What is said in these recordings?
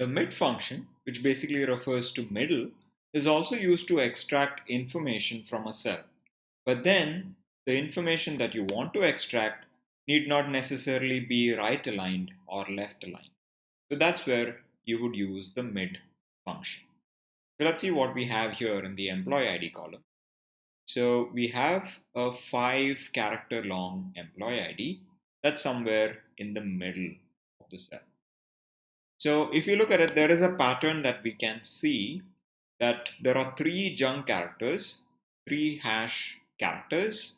The mid function, which basically refers to middle, is also used to extract information from a cell. But then the information that you want to extract need not necessarily be right aligned or left aligned. So that's where you would use the mid function. So let's see what we have here in the employee ID column. So we have a 5-character long employee ID that's somewhere in the middle of the cell. So if you look at it, there is a pattern that we can see that there are 3 junk characters, 3 hash characters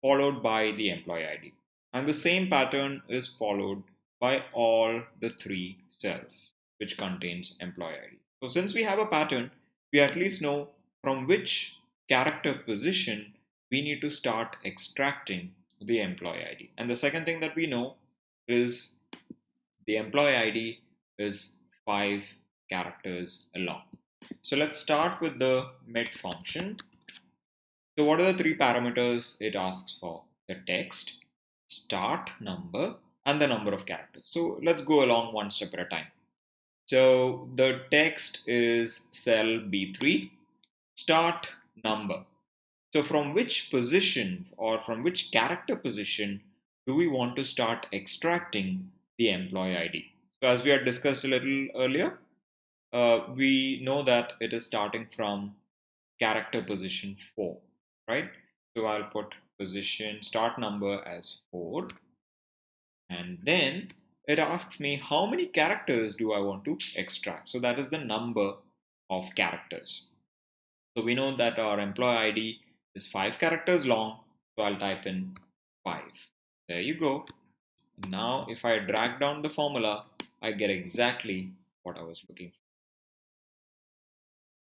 followed by the employee ID. And the same pattern is followed by all the 3 cells which contains employee ID. So since we have a pattern, we at least know from which character position we need to start extracting the employee ID. And the second thing that we know is the employee ID is 5 characters long. So let's start with the mid function. So what are the 3 parameters it asks for? The text, start number, and the number of characters. So let's go along one step at a time. So the text is cell B3, start number. So from which position or from which character position do we want to start extracting the employee ID? So as we had discussed a little earlier, we know that it is starting from character position 4, right? So I'll put position start number as 4, and then it asks me how many characters do I want to extract. So that is the number of characters. So we know that our employee ID is 5 characters long, so I'll type in 5. There you go. Now if I drag down the formula, I get exactly what I was looking for.